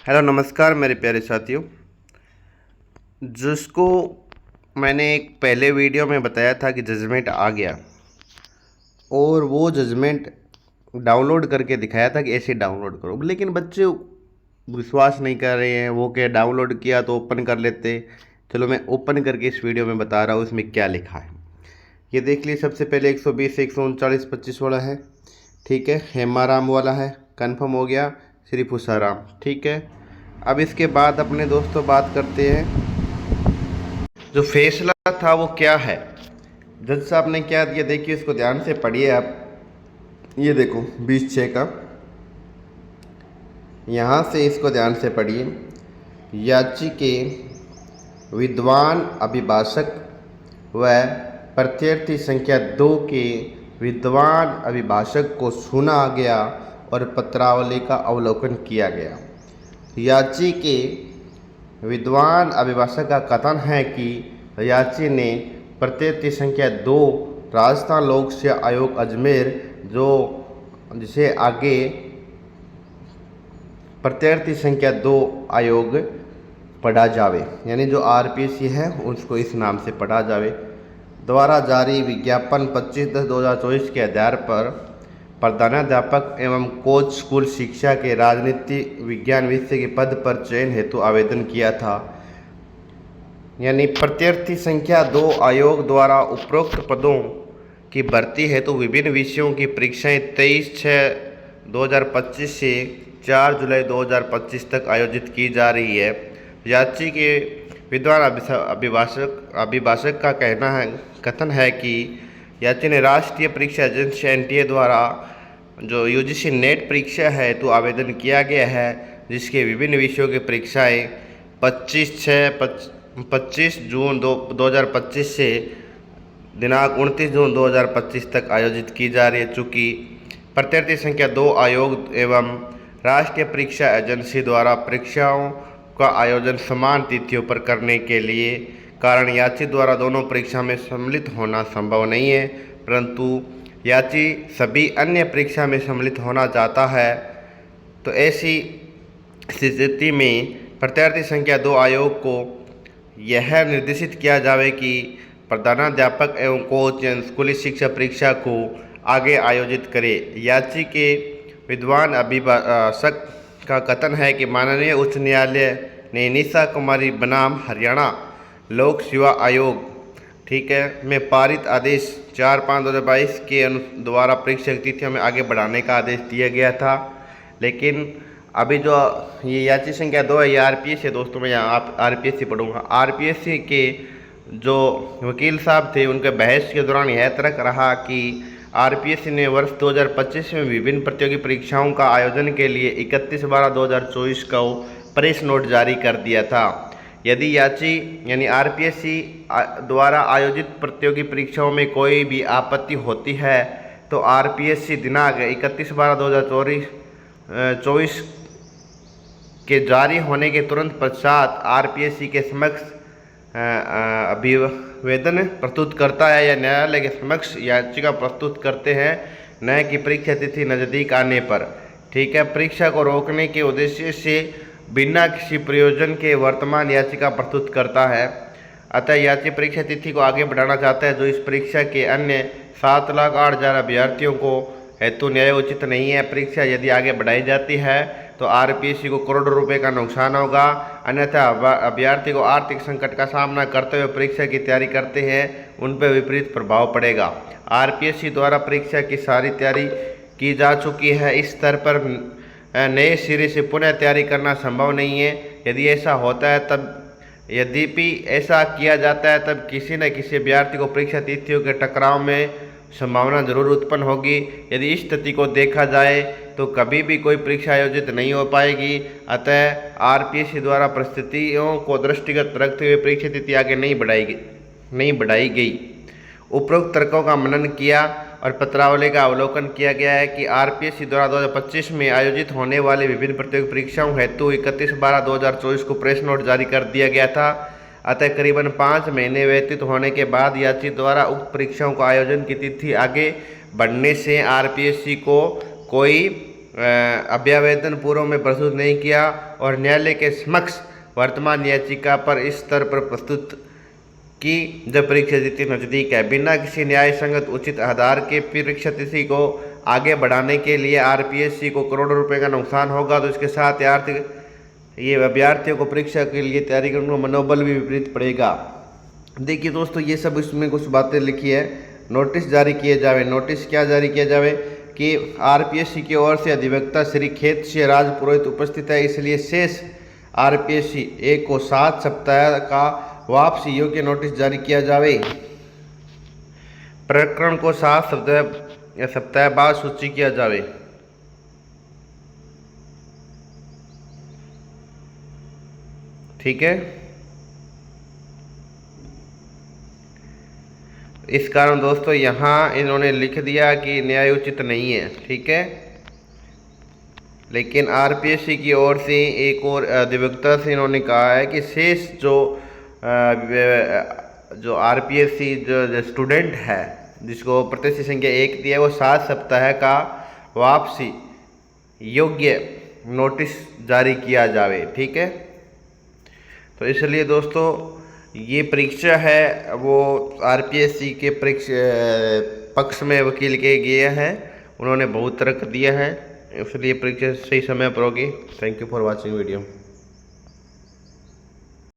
Hello नमस्कार मेरे प्यारे साथियों। जिसको मैंने एक पहले वीडियो में बताया था कि जजमेंट आ गया और वो जजमेंट डाउनलोड करके दिखाया था कि ऐसे डाउनलोड करो, लेकिन बच्चे विश्वास नहीं कर रहे हैं। वो क्या, डाउनलोड किया तो ओपन कर लेते। चलो मैं ओपन करके इस वीडियो में बता रहा हूँ इसमें क्या लिखा है। ये देख लीजिए, सबसे पहले 120 139 25 वाला है, ठीक है। हेमाराम वाला है, कन्फर्म हो गया। श्री फुसाराम, ठीक है। अब इसके बाद अपने दोस्तों बात करते हैं जो फैसला था वो क्या है। जज साहब ने क्या दिया, देखिए इसको ध्यान से पढ़िए आप। ये देखो 20/6 का, यहाँ से इसको ध्यान से पढ़िए। याचिके विद्वान अभिभाषक व प्रत्यर्थी संख्या 2 के विद्वान अभिभाषक को सुना गया और पत्रावली का अवलोकन किया गया। याचिके विद्वान अभिभाषक का कथन है कि याची ने प्रत्यर्थी संख्या 2 राजस्थान लोक सेवा आयोग अजमेर, जो जिसे आगे प्रत्यर्थी संख्या 2 आयोग पढ़ा जावे, यानी जो आरपीएससी है उसको इस नाम से पढ़ा जावे, द्वारा जारी विज्ञापन 25/10/2024 के आधार पर प्रधानाध्यापक एवं कोच स्कूल शिक्षा के राजनीति विज्ञान विषय के पद पर चयन हेतु आवेदन किया था। यानी प्रत्यर्थी संख्या 2 आयोग द्वारा उपरोक्त पदों की भर्ती हेतु विभिन्न विषयों की परीक्षाएं 23/6/2025 से 4 जुलाई 2025 तक आयोजित की जा रही है। याची के विद्वान अभिभाषक का कथन है कि याची ने राष्ट्रीय परीक्षा एजेंसी एनटीए द्वारा जो यूजीसी नेट परीक्षा है तो आवेदन किया गया है, जिसके विभिन्न विषयों की परीक्षाएं 25 जून 2025 से दिनांक 29 जून 2025 तक आयोजित की जा रही है। चूँकि प्रत्यर्थी संख्या 2 आयोग एवं राष्ट्रीय परीक्षा एजेंसी द्वारा परीक्षाओं का आयोजन समान तिथियों पर करने के लिए कारण याची द्वारा दोनों परीक्षा में सम्मिलित होना संभव नहीं है, परंतु याची सभी अन्य परीक्षा में सम्मिलित होना चाहता है। तो ऐसी स्थिति में प्रत्यार्थी संख्या 2 आयोग को यह निर्देशित किया जावे कि प्रधानाध्यापक एवं कोच स्कूली शिक्षा परीक्षा को आगे आयोजित करे। याची के विद्वान अभिभाषक का कथन है कि माननीय उच्च न्यायालय ने निशा कुमारी बनाम हरियाणा लोक सेवा आयोग, ठीक है, में पारित आदेश 4/5/2022 के द्वारा परीक्षा की तिथियों में आगे बढ़ाने का आदेश दिया गया था। लेकिन अभी जो ये याची संख्या 2 है, ये आरपीएस है दोस्तों। मैं यहाँ आप आरपीएस से पढ़ूँगा। आरपीएससी के जो वकील साहब थे उनके बहस के दौरान यह तर्क रहा कि आरपीएससी ने वर्ष 2025 में विभिन्न प्रतियोगी परीक्षाओं का आयोजन के लिए 31/12/2024 को प्रेस नोट जारी कर दिया था। यदि याची यानी आरपीएससी द्वारा आयोजित प्रतियोगी परीक्षाओं में कोई भी आपत्ति होती है तो आरपीएससी दिनांक 31/12/2024 के जारी होने के तुरंत पश्चात आरपीएससी के समक्ष अभिवेदन प्रस्तुत करता है या न्यायालय के समक्ष याचिका प्रस्तुत करते हैं, न कि परीक्षा तिथि नज़दीक आने पर, ठीक है। परीक्षा को रोकने के उद्देश्य से बिना किसी प्रयोजन के वर्तमान याचिका प्रस्तुत करता है। अतः याची परीक्षा तिथि को आगे बढ़ाना चाहता है, जो इस परीक्षा के अन्य 7,08,000 अभ्यर्थियों को हेतु न्याय उचित नहीं है। परीक्षा यदि आगे बढ़ाई जाती है तो आरपीएससी को करोड़ों रुपए का नुकसान होगा, अन्यथा अभ्यर्थी को आर्थिक संकट का सामना करते हुए परीक्षा की तैयारी करते हैं उन पर विपरीत प्रभाव पड़ेगा। आरपीएससी द्वारा परीक्षा की सारी तैयारी की जा चुकी है, इस स्तर पर नए सिरे से पुनः तैयारी करना संभव नहीं है। यदि ऐसा होता है यद्यपि ऐसा किया जाता है तब किसी न किसी अभ्यर्थी को परीक्षा तिथियों के टकराव में संभावना जरूर उत्पन्न होगी। यदि इस स्थिति को देखा जाए तो कभी भी कोई परीक्षा आयोजित नहीं हो पाएगी। अतः आरपीएससी द्वारा परिस्थितियों को दृष्टिगत रखते हुए परीक्षा तिथि आगे नहीं बढ़ाई गई। उपरोक्त तर्कों का मनन किया और पत्रावली का अवलोकन किया गया है कि आरपीएससी द्वारा 2025 में आयोजित होने वाली विभिन्न प्रतियोगी परीक्षाओं हेतु 31/12/2024 को प्रेस नोट जारी कर दिया गया था। अतः करीबन 5 महीने व्यतीत होने के बाद याची द्वारा उक्त परीक्षाओं का आयोजन की तिथि आगे बढ़ने से आरपीएससी को कोई अभ्यावेदन पूर्व में प्रस्तुत नहीं किया और न्यायालय के समक्ष वर्तमान याचिका पर इस स्तर पर प्रस्तुत की जब परीक्षा तिथि नजदीक है। बिना किसी न्याय संगत उचित आधार के परीक्षा तिथि को आगे बढ़ाने के लिए आरपीएससी को करोड़ों रुपए का नुकसान होगा, तो इसके साथ ये अभ्यर्थियों को परीक्षा के लिए तैयारी करने का मनोबल भी विपरीत पड़ेगा। देखिए दोस्तों, ये सब इसमें कुछ बातें लिखी है। नोटिस जारी किए जावे। नोटिस क्या जारी किया जावे कि आरपीएससी की ओर से अधिवक्ता श्री खेत सिंह राज पुरोहित उपस्थित है, इसलिए शेष आरपीएससी 1 को 7 सप्ताह का वापसी योग्य नोटिस जारी किया जावे। प्रकरण को 7 सप्ताह बाद सूची किया जावे। ठीक है, इस कारण दोस्तों यहाँ इन्होंने लिख दिया कि न्यायोचित नहीं है। ठीक है, लेकिन आरपीएससी की ओर से एक और अधिवक्ता से इन्होंने कहा है कि शेष जो आरपीएससी जो स्टूडेंट है जिसको प्रत्यक्ष संख्या 1 दिया है वो 7 सप्ताह का वापसी योग्य नोटिस जारी किया जावे। ठीक है, तो इसलिए दोस्तों ये परीक्षा है वो आरपीएससी के पक्ष में वकील के गए हैं, उन्होंने बहुत तर्क दिया है, इसलिए परीक्षा सही समय पर होगी। Thank you for watching video.